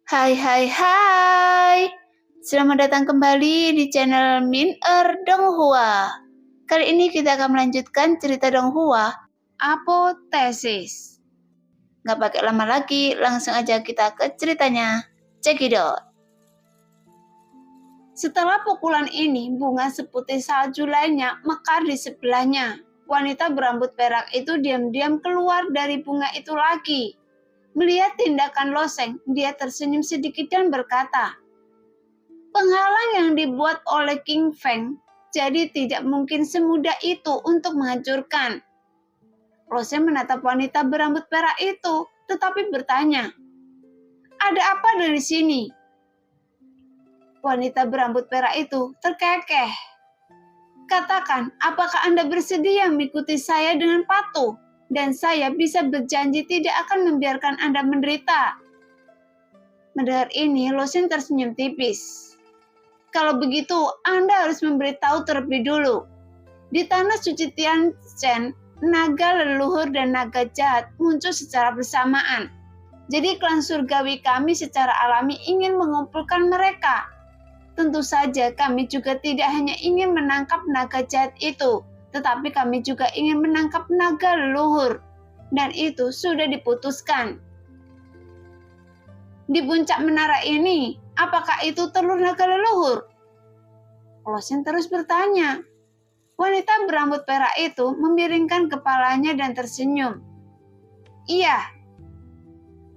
Hai hai hai. Selamat datang kembali di channel Min Donghua. Kali ini kita akan melanjutkan cerita Donghua, Apotesis. Gak pakai lama lagi, langsung aja kita ke ceritanya. Cekidot. Setelah pukulan ini, bunga seputih salju lainnya mekar di sebelahnya. Wanita berambut perak itu diam-diam keluar dari bunga itu lagi. Melihat tindakan Loseng, dia tersenyum sedikit dan berkata, "Penghalang yang dibuat oleh King Feng, jadi tidak mungkin semudah itu untuk menghancurkan." Loseng menatap wanita berambut perak itu, tetapi bertanya, "Ada apa dari sini?" Wanita berambut perak itu terkekeh. "Katakan, apakah Anda bersedia mengikuti saya dengan patuh? Dan saya bisa berjanji tidak akan membiarkan Anda menderita." Mendengar ini, Loseng tersenyum tipis. "Kalau begitu, Anda harus memberitahu terlebih dulu. Di tanah suci Tianchen, naga leluhur dan naga jahat muncul secara bersamaan. Jadi klan surgawi kami secara alami ingin mengumpulkan mereka. Tentu saja kami juga tidak hanya ingin menangkap naga jahat itu, tetapi kami juga ingin menangkap naga leluhur. Dan itu sudah diputuskan. Di puncak menara ini, apakah itu telur naga leluhur?" Loseng terus bertanya. Wanita berambut perak itu memiringkan kepalanya dan tersenyum. "Iya,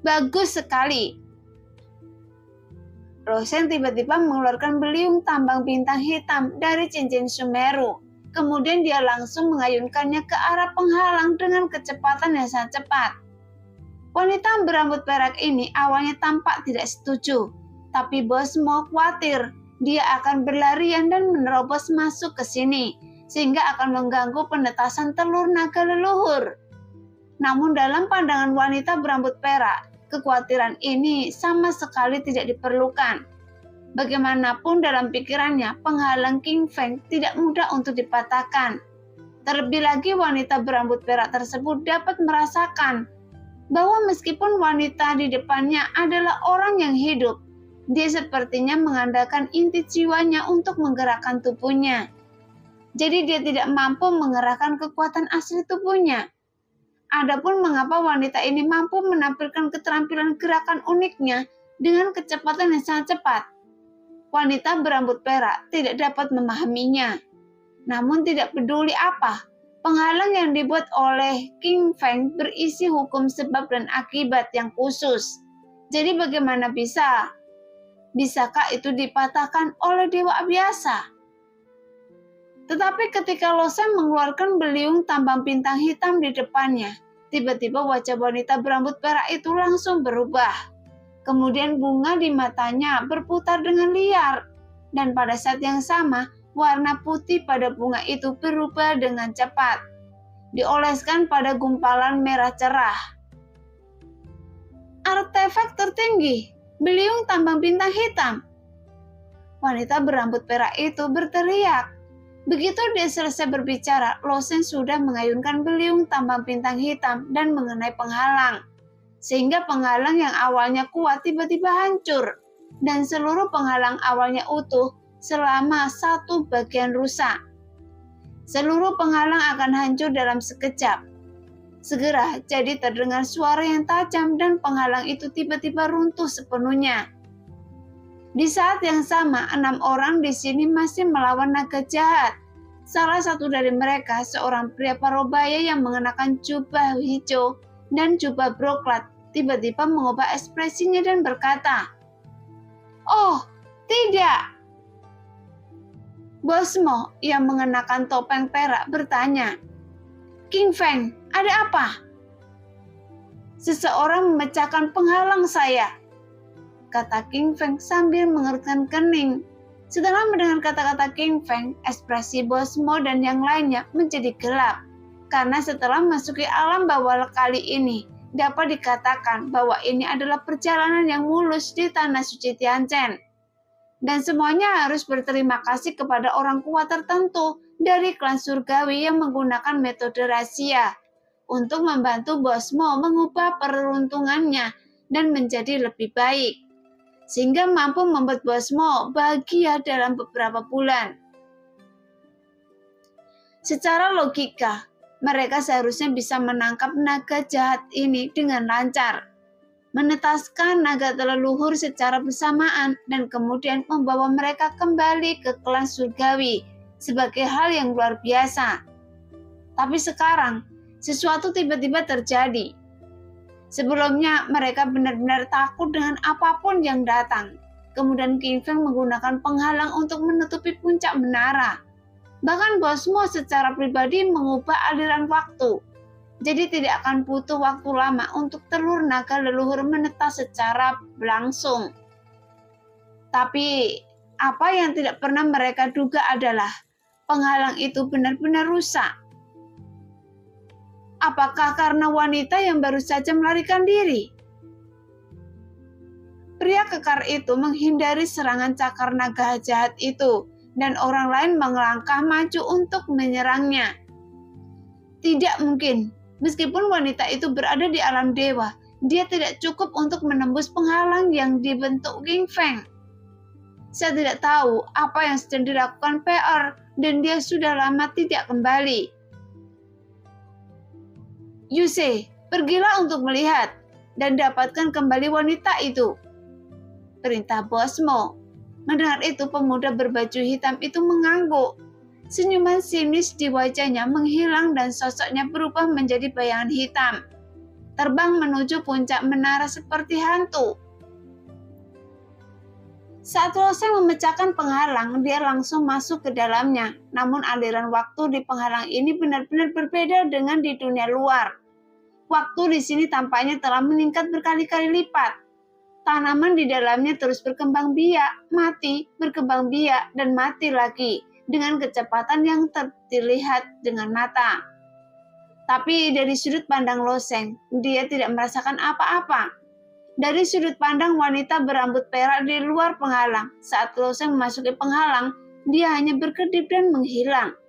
bagus sekali." Loseng tiba-tiba mengeluarkan beliung tambang bintang hitam dari cincin Sumeru. Kemudian dia langsung mengayunkannya ke arah penghalang dengan kecepatan yang sangat cepat. Wanita berambut perak ini awalnya tampak tidak setuju, tapi Bosmo khawatir dia akan berlarian dan menerobos masuk ke sini, sehingga akan mengganggu penetasan telur naga leluhur. Namun dalam pandangan wanita berambut perak, kekhawatiran ini sama sekali tidak diperlukan. Bagaimanapun dalam pikirannya, penghalang King Feng tidak mudah untuk dipatahkan. Terlebih lagi wanita berambut perak tersebut dapat merasakan bahwa meskipun wanita di depannya adalah orang yang hidup, dia sepertinya mengandalkan inti jiwanya untuk menggerakkan tubuhnya. Jadi dia tidak mampu mengerahkan kekuatan asli tubuhnya. Adapun mengapa wanita ini mampu menampilkan keterampilan gerakan uniknya dengan kecepatan yang sangat cepat, wanita berambut perak tidak dapat memahaminya. Namun tidak peduli apa, penghalang yang dibuat oleh King Feng berisi hukum sebab dan akibat yang khusus. Jadi bagaimana bisakah itu dipatahkan oleh dewa biasa? Tetapi ketika Loseng mengeluarkan beliung tambang bintang hitam di depannya, tiba-tiba wajah wanita berambut perak itu langsung berubah. Kemudian bunga di matanya berputar dengan liar, dan pada saat yang sama, warna putih pada bunga itu berubah dengan cepat, dioleskan pada gumpalan merah cerah. "Artefak tertinggi, beliung tambang bintang hitam!" Wanita berambut perak itu berteriak. Begitu dia selesai berbicara, Loseng sudah mengayunkan beliung tambang bintang hitam dan mengenai penghalang. Sehingga penghalang yang awalnya kuat tiba-tiba hancur, dan seluruh penghalang awalnya utuh selama satu bagian rusak. Seluruh penghalang akan hancur dalam sekejap. Segera jadi terdengar suara yang tajam dan penghalang itu tiba-tiba runtuh sepenuhnya. Di saat yang sama, 6 orang di sini masih melawan naga jahat. Salah satu dari mereka, seorang pria parubaya yang mengenakan jubah hijau dan jubah broklat, tiba-tiba mengubah ekspresinya dan berkata, "Oh, tidak!" Bosmo yang mengenakan topeng perak bertanya, "King Feng, ada apa?" "Seseorang memecahkan penghalang saya," kata King Feng sambil mengerutkan kening. Setelah mendengar kata-kata King Feng, ekspresi Bosmo dan yang lainnya menjadi gelap. Karena setelah memasuki alam bawah kali ini, dapat dikatakan bahwa ini adalah perjalanan yang mulus di tanah suci Tianchen. Dan semuanya harus berterima kasih kepada orang kuat tertentu dari klan surgawi yang menggunakan metode rahasia untuk membantu Bosmo mengubah peruntungannya dan menjadi lebih baik. sehingga mampu membuat Bosmo bahagia dalam beberapa bulan. Secara logika, mereka seharusnya bisa menangkap naga jahat ini dengan lancar, menetaskan naga leluhur secara bersamaan, dan kemudian membawa mereka kembali ke klan surgawi sebagai hal yang luar biasa. Tapi sekarang, sesuatu tiba-tiba terjadi. Sebelumnya, mereka benar-benar takut dengan apapun yang datang. Kemudian King Feng menggunakan penghalang untuk menutupi puncak menara. Bahkan Bosmo secara pribadi mengubah aliran waktu. Jadi tidak akan butuh waktu lama untuk telur naga leluhur menetas secara langsung. Tapi, apa yang tidak pernah mereka duga adalah penghalang itu benar-benar rusak. Apakah karena wanita yang baru saja melarikan diri? Pria kekar itu menghindari serangan cakar naga jahat itu, dan orang lain melangkah maju untuk menyerangnya. Tidak mungkin, meskipun wanita itu berada di alam dewa, dia tidak cukup untuk menembus penghalang yang dibentuk King Feng. Saya tidak tahu apa yang sedang dilakukan PR, dan dia sudah lama tidak kembali. Yusei, pergilah untuk melihat dan dapatkan kembali wanita itu, perintah Bosmo. Mendengar itu, pemuda berbaju hitam itu mengangguk. Senyuman sinis di wajahnya menghilang dan sosoknya berubah menjadi bayangan hitam, terbang menuju puncak menara seperti hantu. Saat Loseng memecahkan penghalang, dia langsung masuk ke dalamnya. Namun aliran waktu di penghalang ini benar-benar berbeda dengan di dunia luar. Waktu di sini tampaknya telah meningkat berkali-kali lipat. Tanaman di dalamnya terus berkembang biak, mati, berkembang biak, dan mati lagi dengan kecepatan yang terlihat dengan mata. Tapi dari sudut pandang Loseng, dia tidak merasakan apa-apa. Dari sudut pandang wanita berambut perak di luar penghalang, saat Loseng memasuki penghalang, dia hanya berkedip dan menghilang.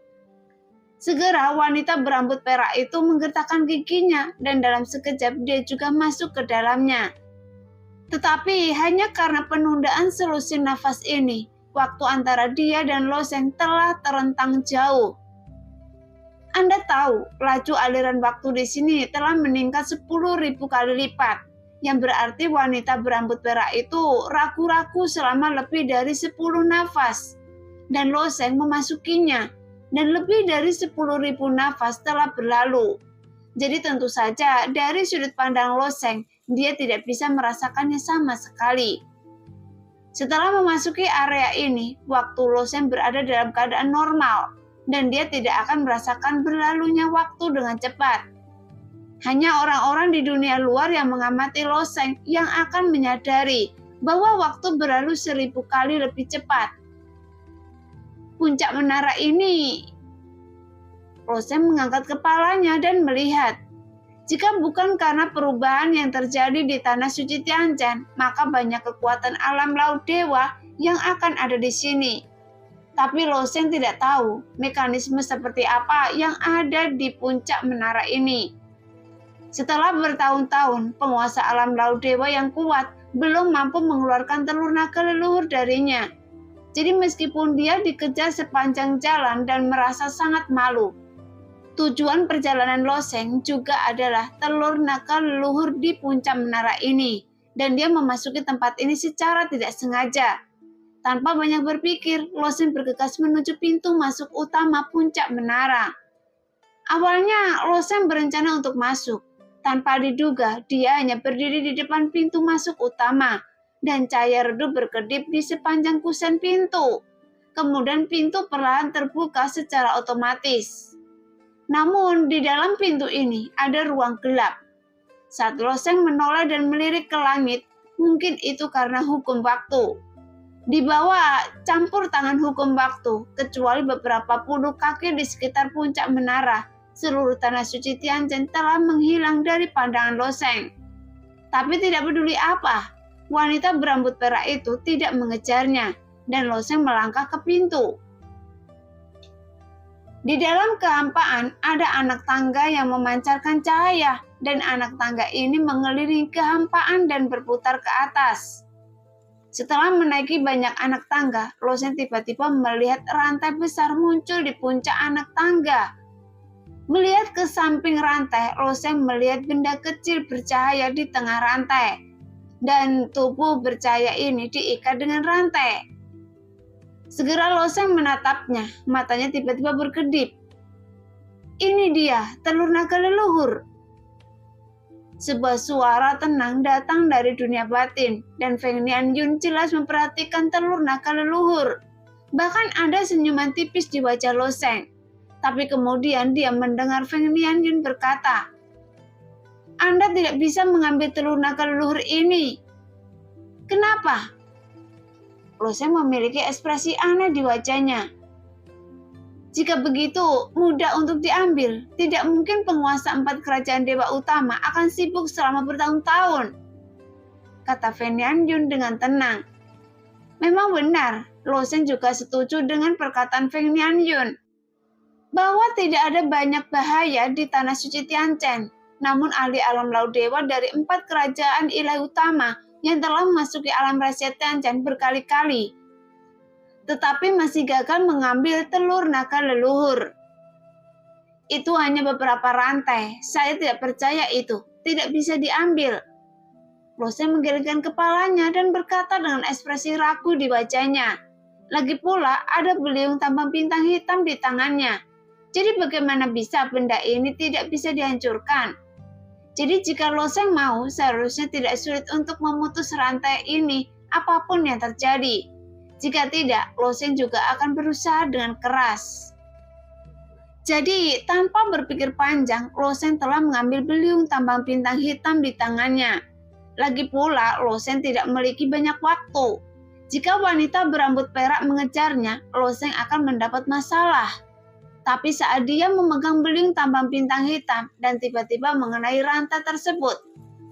Segera wanita berambut perak itu menggertakkan giginya dan dalam sekejap dia juga masuk ke dalamnya. Tetapi hanya karena penundaan selusin nafas ini, waktu antara dia dan Loseng telah terentang jauh. Anda tahu, laju aliran waktu di sini telah meningkat 10.000 kali lipat, yang berarti wanita berambut perak itu ragu-ragu selama lebih dari 10 nafas, dan Loseng memasukinya. Dan lebih dari 10.000 nafas telah berlalu. Jadi tentu saja dari sudut pandang Loseng, dia tidak bisa merasakannya sama sekali. Setelah memasuki area ini, waktu Loseng berada dalam keadaan normal, dan dia tidak akan merasakan berlalunya waktu dengan cepat. Hanya orang-orang di dunia luar yang mengamati Loseng yang akan menyadari bahwa waktu berlalu 1000 kali lebih cepat. Puncak menara ini, Loseng mengangkat kepalanya dan melihat. Jika bukan karena perubahan yang terjadi di tanah suci Tianjin, maka banyak kekuatan alam laut dewa yang akan ada di sini. Tapi Loseng tidak tahu mekanisme seperti apa yang ada di puncak menara ini. Setelah bertahun-tahun, penguasa alam laut dewa yang kuat belum mampu mengeluarkan telur naga leluhur darinya. Jadi meskipun dia dikejar sepanjang jalan dan merasa sangat malu, tujuan perjalanan Loseng juga adalah telur naga leluhur di puncak menara ini, dan dia memasuki tempat ini secara tidak sengaja. Tanpa banyak berpikir, Loseng bergegas menuju pintu masuk utama puncak menara. Awalnya Loseng berencana untuk masuk. Tanpa diduga, dia hanya berdiri di depan pintu masuk utama, dan cahaya redup berkedip di sepanjang kusen pintu. Kemudian pintu perlahan terbuka secara otomatis. Namun di dalam pintu ini ada ruang gelap. Saat Loseng menoleh dan melirik ke langit, mungkin itu karena hukum waktu. Di bawah campur tangan hukum waktu, kecuali beberapa puluh kaki di sekitar puncak menara, seluruh tanah suci Tianjin telah menghilang dari pandangan Loseng. Tapi tidak peduli apa, wanita berambut perak itu tidak mengejarnya, dan Loseng melangkah ke pintu. Di dalam kehampaan ada anak tangga yang memancarkan cahaya, dan anak tangga ini mengelilingi kehampaan dan berputar ke atas. Setelah menaiki banyak anak tangga, Lo Sheng tiba-tiba melihat rantai besar muncul di puncak anak tangga. Melihat ke samping rantai, Lo Sheng melihat benda kecil bercahaya di tengah rantai. Dan tubuh bercahaya ini diikat dengan rantai. Segera Lo Sheng menatapnya, matanya tiba-tiba berkedip. Ini dia, telur naga leluhur. Sebuah suara tenang datang dari dunia batin, dan Feng Nianyun jelas memperhatikan telur naga leluhur. Bahkan ada senyuman tipis di wajah Lo Sheng. Tapi kemudian dia mendengar Feng Nianyun berkata, Anda tidak bisa mengambil telur naga leluhur ini. Kenapa? Lo Sheng memiliki ekspresi aneh di wajahnya. Jika begitu mudah untuk diambil, tidak mungkin penguasa 4 kerajaan dewa utama akan sibuk selama bertahun-tahun, kata Feng Nianyun dengan tenang. Memang benar, Lo Sheng juga setuju dengan perkataan Feng Nianyun, bahwa tidak ada banyak bahaya di tanah suci Tianchen. Namun ahli alam laut dewa dari 4 kerajaan ilahi utama yang telah memasuki alam rahasia Tianchen berkali-kali, tetapi masih gagal mengambil telur naga leluhur. Itu hanya beberapa rantai, saya tidak percaya itu, tidak bisa diambil. Lo Sheng menggelengkan kepalanya dan berkata dengan ekspresi ragu di wajahnya. Lagi pula ada beliung tambang bintang hitam di tangannya. Jadi bagaimana bisa benda ini tidak bisa dihancurkan? Jadi jika Lo Sheng mau, seharusnya tidak sulit untuk memutus rantai ini apapun yang terjadi. Jika tidak, Lo Sheng juga akan berusaha dengan keras. Jadi, tanpa berpikir panjang, Lo Sheng telah mengambil beliung tambang bintang hitam di tangannya. Lagi pula, Lo Sheng tidak memiliki banyak waktu. Jika wanita berambut perak mengejarnya, Lo Sheng akan mendapat masalah. Tapi saat dia memegang beliung tambang bintang hitam dan tiba-tiba mengenai rantai tersebut,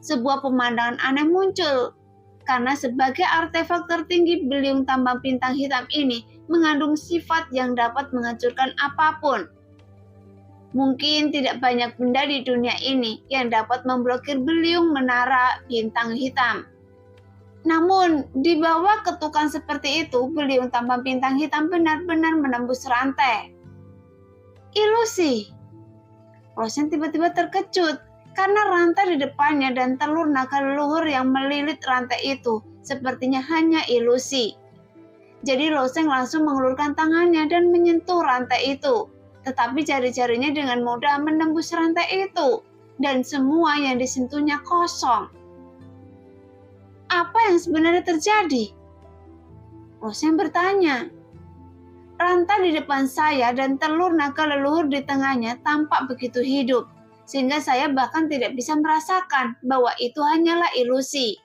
sebuah pemandangan aneh muncul. Karena sebagai artefak tertinggi, beliung tambang bintang hitam ini mengandung sifat yang dapat menghancurkan apapun. Mungkin tidak banyak benda di dunia ini yang dapat memblokir beliung menara bintang hitam. Namun, di bawah ketukan seperti itu, beliung tambang bintang hitam benar-benar menembus rantai. Ilusi. Lo Sheng tiba-tiba terkejut. Karena rantai di depannya dan telur naga leluhur yang melilit rantai itu sepertinya hanya ilusi. Jadi Lo Sheng langsung mengulurkan tangannya dan menyentuh rantai itu. Tetapi jari-jarinya dengan mudah menembus rantai itu. Dan semua yang disentuhnya kosong. Apa yang sebenarnya terjadi? Lo Sheng bertanya. Rantai di depan saya dan telur naga leluhur di tengahnya tampak begitu hidup. Sehingga saya bahkan tidak bisa merasakan bahwa itu hanyalah ilusi.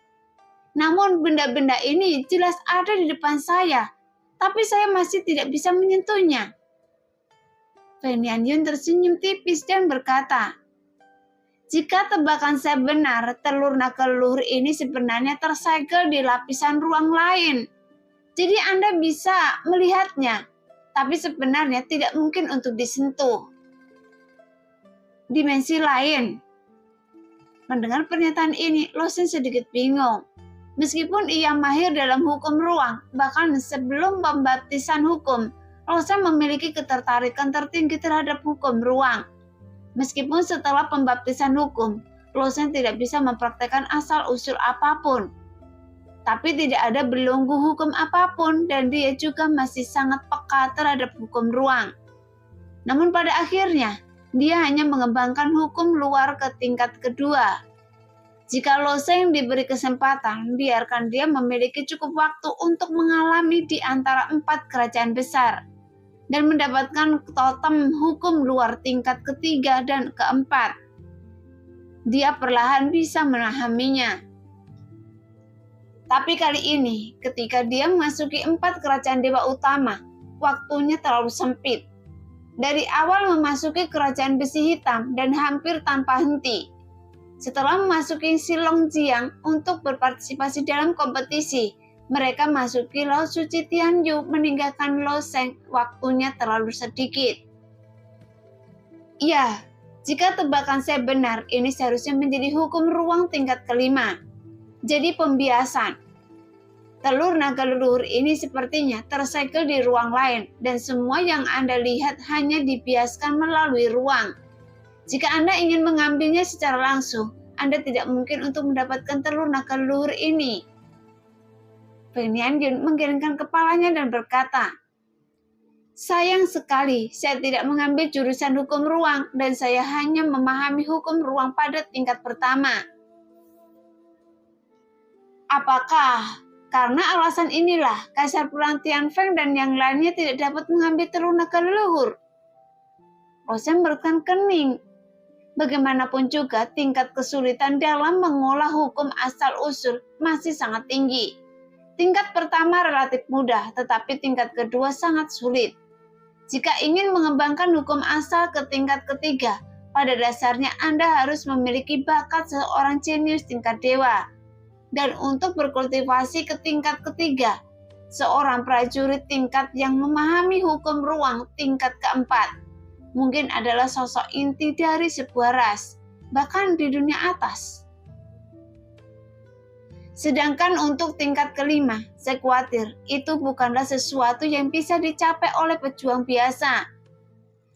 Namun benda-benda ini jelas ada di depan saya, tapi saya masih tidak bisa menyentuhnya. Feng Nianyun tersenyum tipis dan berkata, jika tebakan saya benar, telur naga leluhur ini sebenarnya tersegel di lapisan ruang lain. Jadi Anda bisa melihatnya, tapi sebenarnya tidak mungkin untuk disentuh. Dimensi lain. Mendengar pernyataan ini, Lo Sheng sedikit bingung. Meskipun ia mahir dalam hukum ruang, bahkan sebelum pembaptisan hukum, Lo Sheng memiliki ketertarikan tertinggi terhadap hukum ruang. Meskipun setelah pembaptisan hukum, Lo Sheng tidak bisa mempraktekkan asal-usul apapun. Tapi tidak ada belenggu hukum apapun dan dia juga masih sangat peka terhadap hukum ruang. Namun pada akhirnya, dia hanya mengembangkan hukum luar ke tingkat kedua. Jika Lo Sheng diberi kesempatan, biarkan dia memiliki cukup waktu untuk mengalami di antara 4 kerajaan besar dan mendapatkan totem hukum luar tingkat ketiga dan keempat. Dia perlahan bisa memahaminya. Tapi kali ini, ketika dia memasuki 4 kerajaan dewa utama, waktunya terlalu sempit. Dari awal memasuki kerajaan besi hitam dan hampir tanpa henti. Setelah memasuki Xilongjiang untuk berpartisipasi dalam kompetisi, mereka masuki Laut Suci Tianyu meninggalkan Lo Sheng waktunya terlalu sedikit. Ya, jika tebakan saya benar, ini seharusnya menjadi hukum ruang tingkat kelima. Jadi pembiasan. Telur naga leluhur ini sepertinya tersegel di ruang lain dan semua yang Anda lihat hanya dibiaskan melalui ruang. Jika Anda ingin mengambilnya secara langsung, Anda tidak mungkin untuk mendapatkan telur naga leluhur ini. Feng Nianyun menggelengkan kepalanya dan berkata, sayang sekali, saya tidak mengambil jurusan hukum ruang dan saya hanya memahami hukum ruang pada tingkat pertama. Apakah karena alasan inilah Kaisar Perang Tianfeng dan yang lainnya tidak dapat mengambil telur naga leluhur? Rosen berkan kening. Bagaimanapun juga tingkat kesulitan dalam mengolah hukum asal-usul masih sangat tinggi. Tingkat pertama relatif mudah, tetapi tingkat kedua sangat sulit. Jika ingin mengembangkan hukum asal ke tingkat ketiga, pada dasarnya Anda harus memiliki bakat seorang jenius tingkat dewa. Dan untuk berkultivasi ke tingkat ketiga, seorang prajurit tingkat yang memahami hukum ruang tingkat keempat mungkin adalah sosok inti dari sebuah ras, bahkan di dunia atas. Sedangkan untuk tingkat kelima, saya khawatir itu bukanlah sesuatu yang bisa dicapai oleh pejuang biasa.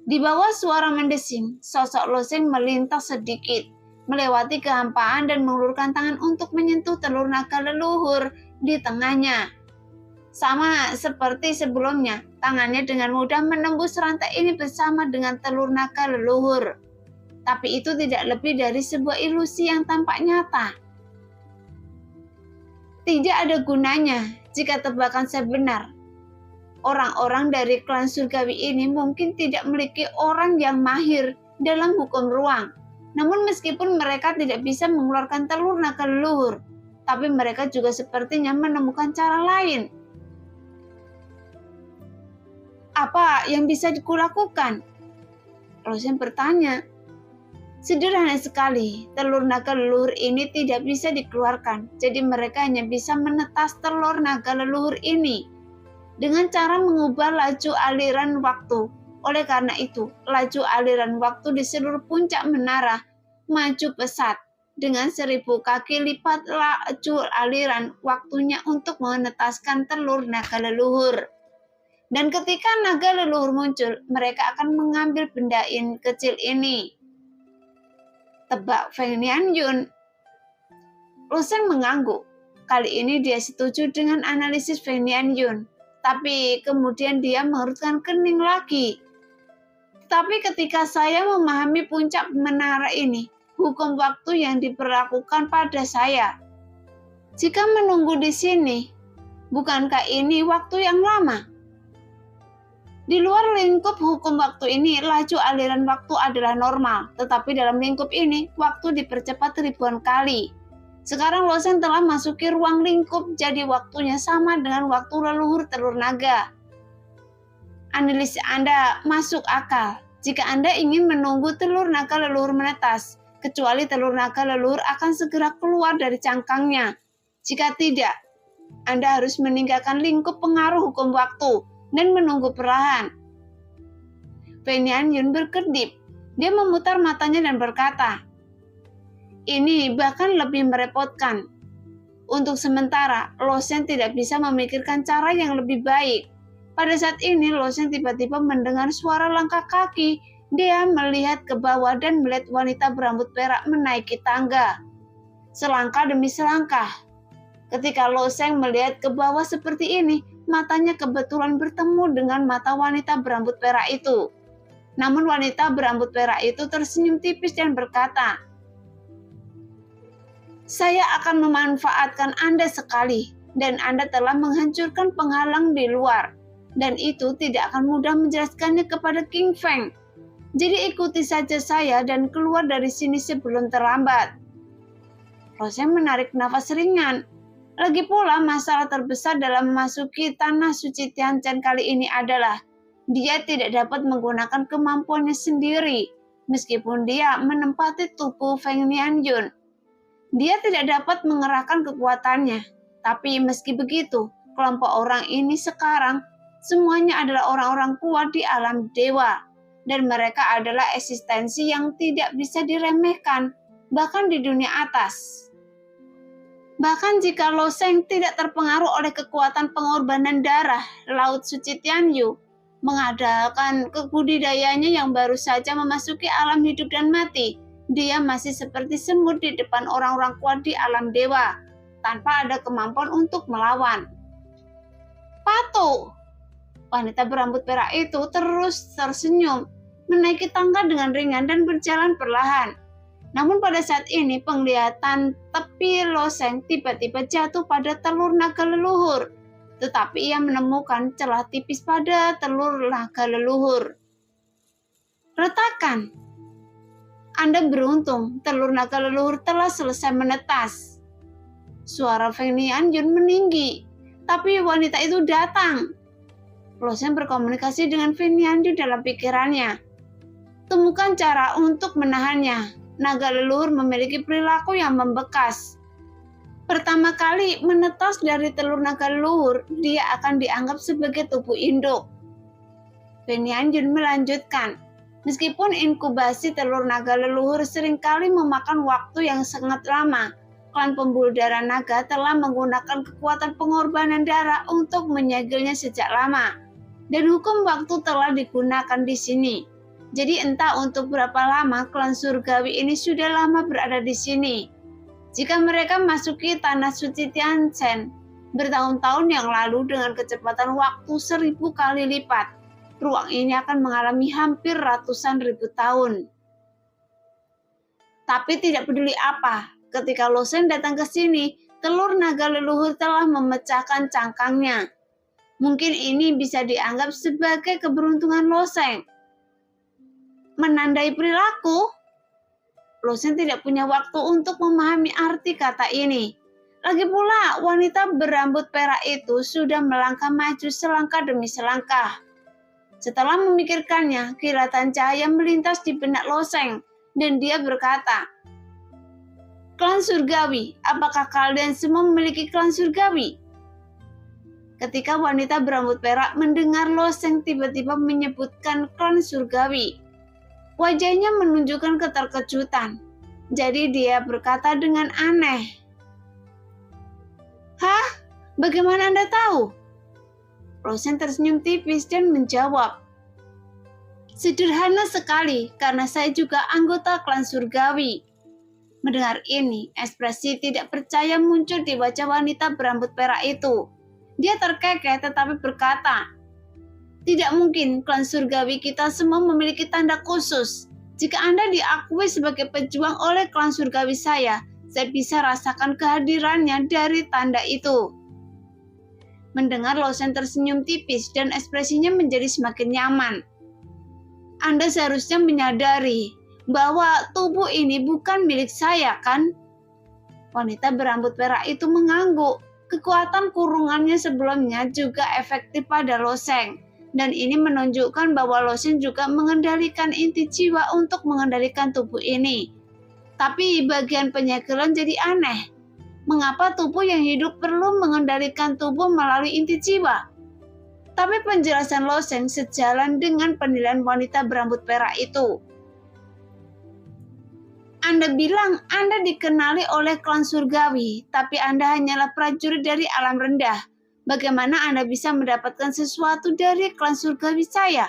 Di bawah suara mendesing, sosok Lo Sheng melintas sedikit, melewati kehampaan dan mengulurkan tangan untuk menyentuh telur naga leluhur di tengahnya. Sama seperti sebelumnya, tangannya dengan mudah menembus rantai ini bersama dengan telur naga leluhur. Tapi itu tidak lebih dari sebuah ilusi yang tampak nyata. Tidak ada gunanya jika tebakan saya benar. Orang-orang dari klan surgawi ini mungkin tidak memiliki orang yang mahir dalam hukum ruang. Namun meskipun mereka tidak bisa mengeluarkan telur naga leluhur, tapi mereka juga sepertinya menemukan cara lain. Apa yang bisa dikulakukan? Rosen bertanya. Sederhana sekali, telur naga leluhur ini tidak bisa dikeluarkan, jadi mereka hanya bisa menetas telur naga leluhur ini dengan cara mengubah laju aliran waktu. Oleh karena itu, laju aliran waktu di seluruh puncak menara maju pesat dengan 1000 kaki lipat laju aliran waktunya untuk menetaskan telur naga leluhur. Dan ketika naga leluhur muncul, mereka akan mengambil benda kecil ini. Tebak Feng Nianyun. Lo Sheng mengangguk. Kali ini dia setuju dengan analisis Feng Nianyun, tapi kemudian dia mengerutkan kening lagi. Tapi ketika saya memahami puncak menara ini, hukum waktu yang diberlakukan pada saya. Jika menunggu di sini, bukankah ini waktu yang lama? Di luar lingkup hukum waktu ini, laju aliran waktu adalah normal, tetapi dalam lingkup ini, waktu dipercepat ribuan kali. Sekarang Lo Sheng telah masuki ruang lingkup, jadi waktunya sama dengan waktu leluhur telur naga. Analisis Anda masuk akal jika Anda ingin menunggu telur naga leluhur menetas, kecuali telur naga leluhur akan segera keluar dari cangkangnya. Jika tidak, Anda harus meninggalkan lingkup pengaruh hukum waktu dan menunggu perlahan. Feng Nianyun berkedip. Dia memutar matanya dan berkata, ini bahkan lebih merepotkan. Untuk sementara, Lo Sheng tidak bisa memikirkan cara yang lebih baik. Pada saat ini, Lo Sheng tiba-tiba mendengar suara langkah kaki. Dia melihat ke bawah dan melihat wanita berambut perak menaiki tangga. Selangkah demi selangkah. Ketika Lo Sheng melihat ke bawah seperti ini, matanya kebetulan bertemu dengan mata wanita berambut perak itu. Namun wanita berambut perak itu tersenyum tipis dan berkata, saya akan memanfaatkan Anda sekali, dan Anda telah menghancurkan penghalang di luar. Dan itu tidak akan mudah menjelaskannya kepada King Feng. Jadi ikuti saja saya dan keluar dari sini sebelum terlambat. Rosen menarik nafas ringan. Lagi pula masalah terbesar dalam memasuki tanah suci Tianchen kali ini adalah dia tidak dapat menggunakan kemampuannya sendiri, meskipun dia menempati tubuh Feng Nianyun. Dia tidak dapat mengerahkan kekuatannya, tapi meski begitu, kelompok orang ini sekarang semuanya adalah orang-orang kuat di alam dewa, dan mereka adalah eksistensi yang tidak bisa diremehkan, bahkan di dunia atas. Bahkan jika Loseng tidak terpengaruh oleh kekuatan pengorbanan darah, Laut Suci Tianyu mengadakan kebudidayanya yang baru saja memasuki alam hidup dan mati. Dia masih seperti semut di depan orang-orang kuat di alam dewa, tanpa ada kemampuan untuk melawan. Patu! Wanita berambut perak itu terus tersenyum, menaiki tangga dengan ringan dan berjalan perlahan. Namun pada saat ini penglihatan tepi Loseng tiba-tiba jatuh pada telur naga leluhur, tetapi ia menemukan celah tipis pada telur naga leluhur. Retakan. Anda beruntung, telur naga leluhur telah selesai menetas. Suara Feng Nianjun meninggi, tapi wanita itu datang. Loseng berkomunikasi dengan Feng Nianjun dalam pikirannya. Temukan cara untuk menahannya. Naga leluhur memiliki perilaku yang membekas. Pertama kali menetas dari telur naga leluhur, dia akan dianggap sebagai tubuh induk. Feng Nianjun melanjutkan, meskipun inkubasi telur naga leluhur seringkali memakan waktu yang sangat lama, klan pembuluh darah naga telah menggunakan kekuatan pengorbanan darah untuk menyegelnya sejak lama, dan hukum waktu telah digunakan di sini. Jadi entah untuk berapa lama klan surgawi ini sudah lama berada di sini. Jika mereka masuki tanah suci Tianchen bertahun-tahun yang lalu dengan kecepatan waktu 1000 kali lipat, ruang ini akan mengalami hampir ratusan ribu tahun. Tapi tidak peduli apa, ketika Loseng datang ke sini, telur naga leluhur telah memecahkan cangkangnya. Mungkin ini bisa dianggap sebagai keberuntungan Loseng. Menandai perilaku, Loseng tidak punya waktu untuk memahami arti kata ini. Lagi pula, wanita berambut perak itu sudah melangkah maju selangkah demi selangkah. Setelah memikirkannya, kilatan cahaya melintas di benak Loseng, dan dia berkata, "Klan surgawi, apakah kalian semua memiliki klan surgawi?" Ketika wanita berambut perak mendengar Loseng tiba-tiba menyebutkan klan surgawi, wajahnya menunjukkan keterkejutan. Jadi dia berkata dengan aneh, "Hah? Bagaimana Anda tahu?" Loseng tersenyum tipis dan menjawab, "Sederhana sekali, karena saya juga anggota klan surgawi." Mendengar ini, ekspresi tidak percaya muncul di wajah wanita berambut perak itu. Dia terkekeh tetapi berkata, "Tidak mungkin klan surgawi kita semua memiliki tanda khusus. Jika Anda diakui sebagai pejuang oleh klan surgawi saya bisa rasakan kehadirannya dari tanda itu." Mendengar Loseng tersenyum tipis dan ekspresinya menjadi semakin nyaman. "Anda seharusnya menyadari bahwa tubuh ini bukan milik saya, kan?" Wanita berambut perak itu mengangguk. Kekuatan kurungannya sebelumnya juga efektif pada Loseng, dan ini menunjukkan bahwa Loseng juga mengendalikan inti jiwa untuk mengendalikan tubuh ini. Tapi bagian penyegelan jadi aneh. Mengapa tubuh yang hidup perlu mengendalikan tubuh melalui inti jiwa? Tapi penjelasan Loseng sejalan dengan penilaian wanita berambut perak itu. "Anda bilang Anda dikenali oleh klan surgawi, tapi Anda hanyalah prajurit dari alam rendah. Bagaimana Anda bisa mendapatkan sesuatu dari klan surgawi saya?"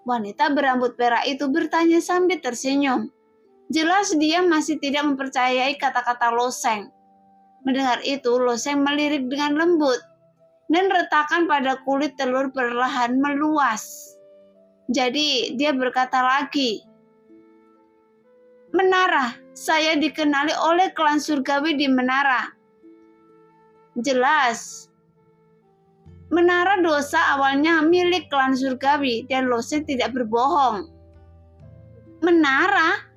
Wanita berambut perak itu bertanya sambil tersenyum. Jelas dia masih tidak mempercayai kata-kata Loseng. Mendengar itu, Loseng melirik dengan lembut, dan retakan pada kulit telur perlahan meluas. Jadi dia berkata lagi, "Menara, saya dikenali oleh klan surgawi di Menara." Jelas. Menara dosa awalnya milik klan surgawi dan Loseng tidak berbohong. Menara?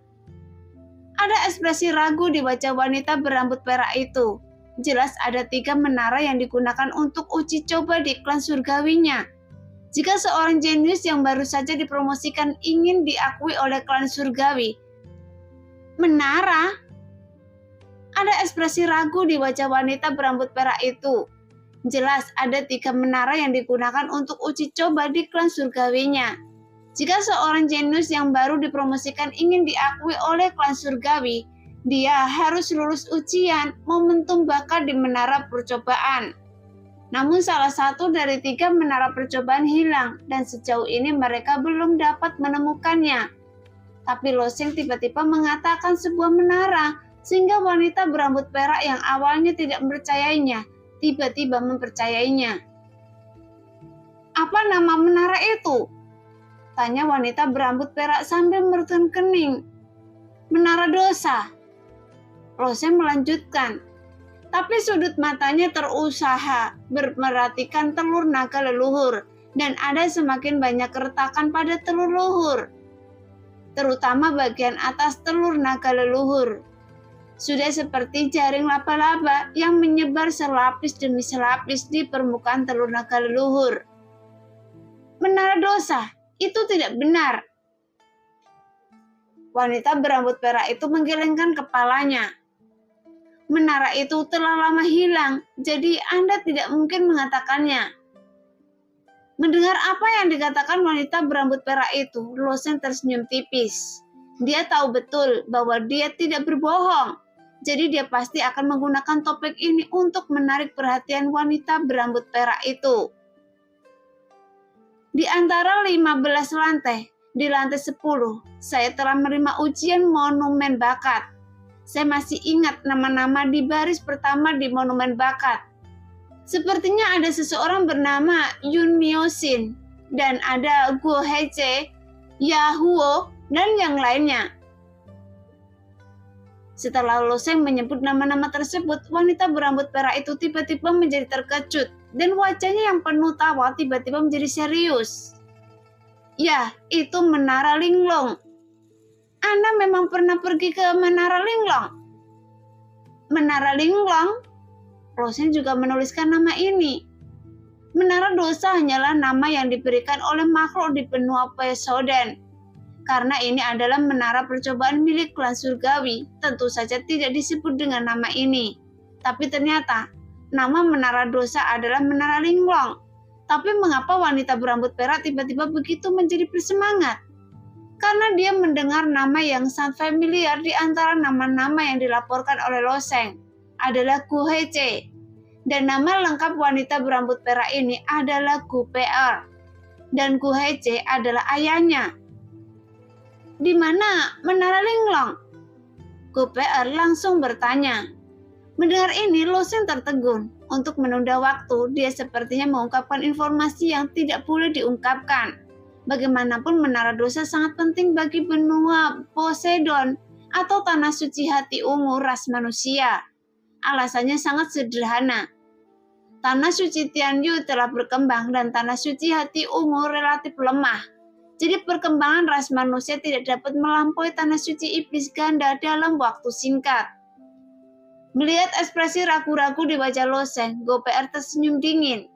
Ada ekspresi ragu di wajah wanita berambut perak itu. Jelas ada 3 menara yang digunakan untuk uji coba di klan surgawinya. Jika seorang jenius yang baru saja dipromosikan ingin diakui oleh klan surgawi, menara? Ada ekspresi ragu di wajah wanita berambut perak itu. Jelas ada 3 menara yang digunakan untuk uji coba di klan surgawinya. Jika seorang jenius yang baru dipromosikan ingin diakui oleh klan surgawi, Dia harus lulus ujian momentum bakat di menara percobaan. Namun salah satu dari 3 menara percobaan hilang dan sejauh ini mereka belum dapat menemukannya. Tapi Loseng tiba-tiba mengatakan sebuah menara, sehingga wanita berambut perak yang awalnya tidak mempercayainya, tiba-tiba mempercayainya. "Apa nama menara itu?" tanya wanita berambut perak sambil merutun kening. "Menara dosa." Loseng melanjutkan, tapi sudut matanya terusaha merhatikan telur naga leluhur, dan ada semakin banyak keretakan pada telur leluhur, terutama bagian atas telur naga leluhur. Sudah seperti jaring laba-laba yang menyebar selapis demi selapis di permukaan telur naga leluhur. "Menara dosa, itu tidak benar." Wanita berambut perak itu menggelengkan kepalanya. "Menara itu telah lama hilang, jadi Anda tidak mungkin mengatakannya." Mendengar apa yang dikatakan wanita berambut perak itu, Loseng tersenyum tipis. Dia tahu betul bahwa dia tidak berbohong. Jadi dia pasti akan menggunakan topik ini untuk menarik perhatian wanita berambut perak itu. Di antara 15 lantai, di lantai 10, saya telah menerima ujian monumen bakat. Saya masih ingat nama-nama di baris pertama di monumen bakat. Sepertinya ada seseorang bernama Yun Myo-shin, dan ada Go Hye-jae, Yahuo, dan yang lainnya. Setelah Loseng menyebut nama-nama tersebut, wanita berambut perak itu tiba-tiba menjadi terkejut, dan wajahnya yang penuh tawa tiba-tiba menjadi serius. "Ya, itu Menara Linglong. Anda memang pernah pergi ke Menara Linglong?" "Menara Linglong?" Loseng juga menuliskan nama ini. Menara dosa hanyalah nama yang diberikan oleh makhluk di benua Pesoden. Karena ini adalah menara percobaan milik klan surgawi, tentu saja tidak disebut dengan nama ini. Tapi ternyata, nama menara dosa adalah Menara Linglong. Tapi mengapa wanita berambut perak tiba-tiba begitu menjadi bersemangat? Karena dia mendengar nama yang sangat familiar di antara nama-nama yang dilaporkan oleh Loseng adalah Gu Hye-jae. Dan nama lengkap wanita berambut perak ini adalah Gu PR. Dan Gu Hye-jae adalah ayahnya. "Di mana Menara Linglong?" Gu PR langsung bertanya. Mendengar ini, Loseng tertegun. Untuk menunda waktu, dia sepertinya mengungkapkan informasi yang tidak boleh diungkapkan. Bagaimanapun menara dosa sangat penting bagi benua Poseidon atau tanah suci hati ungu ras manusia. Alasannya sangat sederhana. Tanah suci Tianyu telah berkembang dan tanah suci hati ungu relatif lemah. Jadi perkembangan ras manusia tidak dapat melampaui tanah suci iblis ganda dalam waktu singkat. Melihat ekspresi ragu-ragu di wajah Loseng, Go PR tersenyum dingin.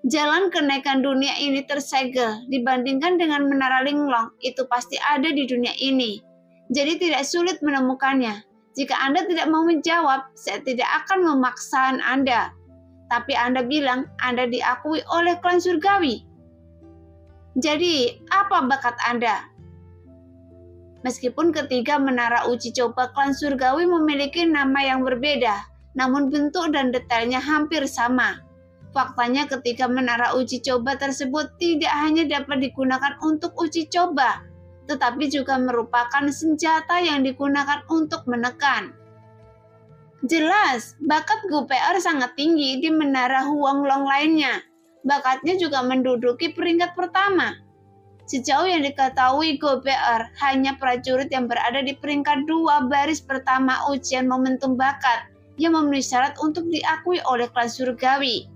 Jalan kenaikan dunia ini tersegel dibandingkan dengan Menara Linglong, itu pasti ada di dunia ini. Jadi tidak sulit menemukannya. Jika Anda tidak mau menjawab, saya tidak akan memaksa Anda. Tapi Anda bilang Anda diakui oleh klan surgawi. Jadi, apa bakat Anda? Meskipun ketiga menara uji coba klan surgawi memiliki nama yang berbeda, namun bentuk dan detailnya hampir sama. Faktanya ketiga menara uji coba tersebut tidak hanya dapat digunakan untuk uji coba, tetapi juga merupakan senjata yang digunakan untuk menekan. Jelas, bakat Gu PR sangat tinggi di menara Huanglong lainnya. Bakatnya juga menduduki peringkat pertama. Sejauh yang diketahui Gu PR hanya prajurit yang berada di peringkat 2 baris pertama ujian momentum bakat yang memenuhi syarat untuk diakui oleh klan surgawi.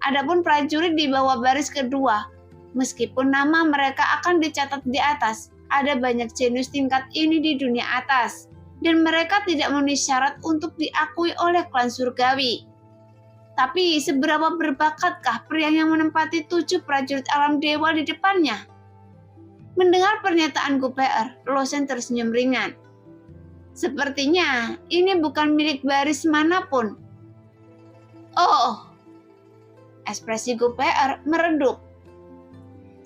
Adapun prajurit di bawah baris kedua, meskipun nama mereka akan dicatat di atas, ada banyak jenius tingkat ini di dunia atas, dan mereka tidak memenuhi syarat untuk diakui oleh klan surgawi. Tapi seberapa berbakatkah pria yang menempati 7 prajurit alam dewa di depannya? Mendengar pernyataan Gu PR, Loseng tersenyum ringan. Sepertinya ini bukan milik baris manapun. Oh, ekspresi Gu PR meredup.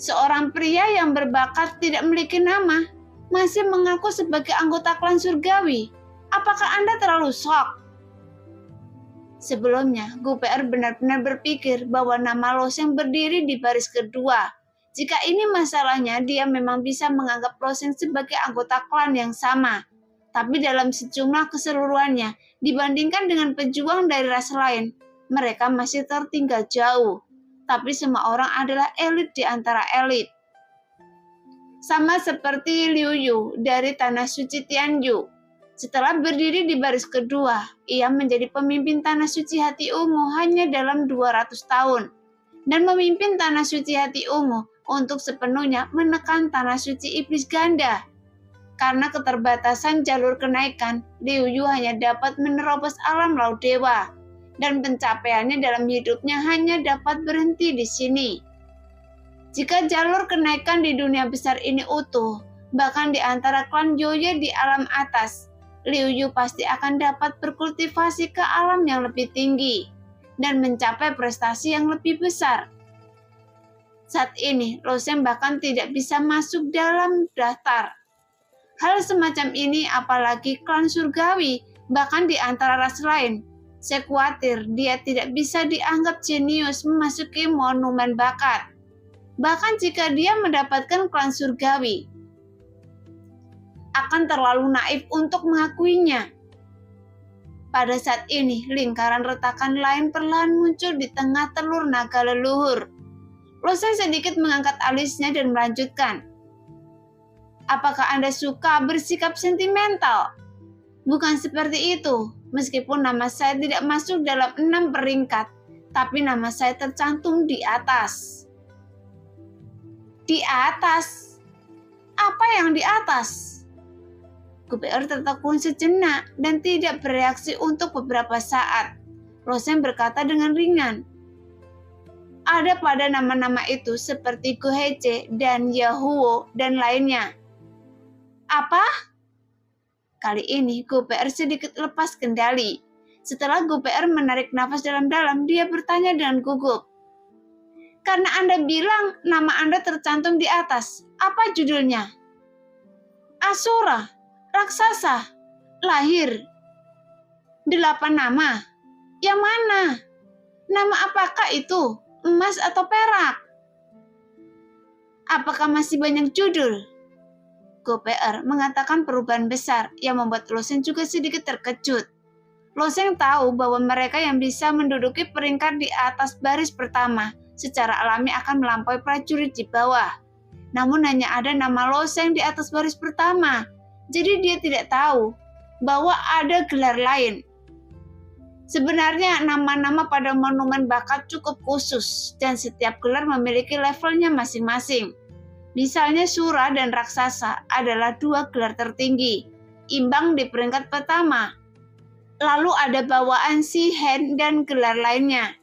Seorang pria yang berbakat tidak memiliki nama. masih mengaku sebagai anggota klan surgawi. Apakah Anda terlalu shock? Sebelumnya, GPR benar-benar berpikir bahwa nama Loseng berdiri di baris kedua. Jika ini masalahnya, dia memang bisa menganggap Loseng sebagai anggota klan yang sama. Tapi dalam sejumlah keseluruhannya, dibandingkan dengan pejuang dari ras lain, mereka masih tertinggal jauh. Tapi semua orang adalah elit di antara elit. Sama seperti Liu Yu dari Tanah Suci Tianyu. Setelah berdiri di baris kedua, ia menjadi pemimpin Tanah Suci Hati Ungu hanya dalam 200 tahun. Dan memimpin Tanah Suci Hati Ungu untuk sepenuhnya menekan Tanah Suci Iblis Ganda. Karena keterbatasan jalur kenaikan, Liu Yu hanya dapat menerobos alam laut dewa. Dan pencapaiannya dalam hidupnya hanya dapat berhenti di sini. Jika jalur kenaikan di dunia besar ini utuh, bahkan di antara klan Joye di alam atas, Liu Yu pasti akan dapat berkultivasi ke alam yang lebih tinggi dan mencapai prestasi yang lebih besar. Saat ini, Loseng bahkan tidak bisa masuk dalam daftar. Hal semacam ini apalagi klan surgawi, bahkan di antara ras lain. Saya khawatir dia tidak bisa dianggap jenius memasuki monumen bakat. Bahkan jika dia mendapatkan klan surgawi, akan terlalu naif untuk mengakuinya. Pada saat ini, lingkaran retakan lain perlahan muncul di tengah telur naga leluhur. Loseng sedikit mengangkat alisnya dan melanjutkan. Apakah Anda suka bersikap sentimental? Bukan seperti itu. Meskipun nama saya tidak masuk dalam 6 peringkat, tapi nama saya tercantum di atas. Di atas? Apa yang di atas? GPR tertekun sejenak dan tidak bereaksi untuk beberapa saat. Loseng berkata dengan ringan. Ada pada nama-nama itu seperti Gohece dan Yahuo dan lainnya. Apa? Kali ini GPR sedikit lepas kendali. Setelah GPR menarik nafas dalam-dalam, dia bertanya dengan gugup. Karena Anda bilang nama Anda tercantum di atas, apa judulnya? Asura, raksasa, lahir. 8 nama. Yang mana? Nama apakah itu? Emas atau perak? Apakah masih banyak judul? GPR mengatakan perubahan besar yang membuat Loseng juga sedikit terkejut. Loseng tahu bahwa mereka yang bisa menduduki peringkat di atas baris pertama secara alami akan melampaui prajurit di bawah. Namun hanya ada nama Loseng di atas baris pertama, jadi dia tidak tahu bahwa ada gelar lain. Sebenarnya nama-nama pada monumen bakat cukup khusus dan setiap gelar memiliki levelnya masing-masing. Misalnya Sura dan Raksasa adalah 2 gelar tertinggi, imbang di peringkat pertama. Lalu ada bawaan Shihen dan gelar lainnya.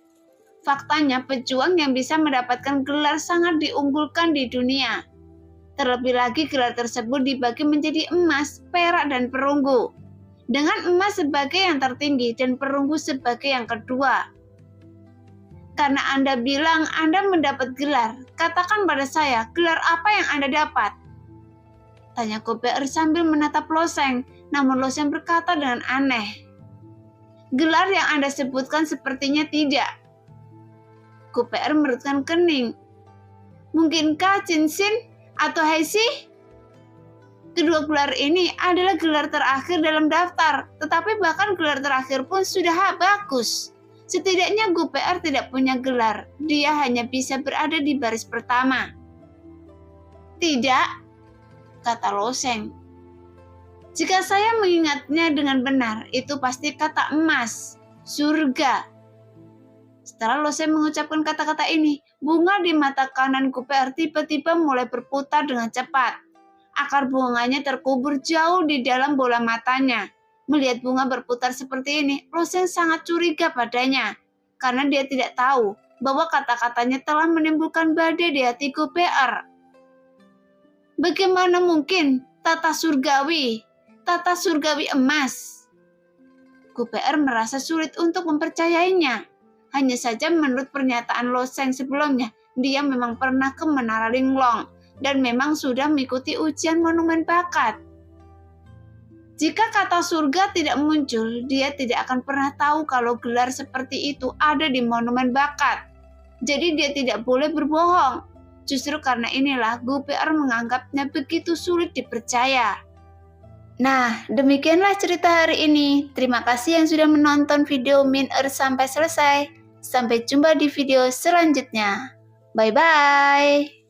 Faktanya pejuang yang bisa mendapatkan gelar sangat diunggulkan di dunia. Terlebih lagi gelar tersebut dibagi menjadi emas, perak, dan perunggu. Dengan emas sebagai yang tertinggi dan perunggu sebagai yang kedua. Karena Anda bilang Anda mendapat gelar, katakan pada saya, gelar apa yang Anda dapat? Tanya GPR sambil menatap Loseng, namun Loseng berkata dengan aneh. Gelar yang Anda sebutkan sepertinya tidak. GPR merutkan kening. Mungkinkah Jinxin atau Heishi? Kedua gelar ini adalah gelar terakhir dalam daftar, tetapi bahkan gelar terakhir pun sudah bagus. Setidaknya GPR tidak punya gelar, dia hanya bisa berada di baris pertama. Tidak, kata Loseng. Jika saya mengingatnya dengan benar, itu pasti kata emas, surga. Setelah Loseng mengucapkan kata-kata ini, bunga di mata kanan GPR tiba-tiba mulai berputar dengan cepat. Akar bunganya terkubur jauh di dalam bola matanya. Melihat bunga berputar seperti ini, Loseng sangat curiga padanya, karena dia tidak tahu bahwa kata-katanya telah menimbulkan badai di hati GPR. Bagaimana mungkin tata surgawi emas? GPR merasa sulit untuk mempercayainya. Hanya saja menurut pernyataan Loseng sebelumnya, dia memang pernah ke Menara Linglong. dan memang sudah mengikuti ujian monumen bakat. Jika kata surga tidak muncul, dia tidak akan pernah tahu kalau gelar seperti itu ada di monumen bakat. Jadi dia tidak boleh berbohong. Justru karena inilah Gu PR menganggapnya begitu sulit dipercaya. Nah, demikianlah cerita hari ini. Terima kasih yang sudah menonton video Min Earth sampai selesai. Sampai jumpa di video selanjutnya. Bye-bye.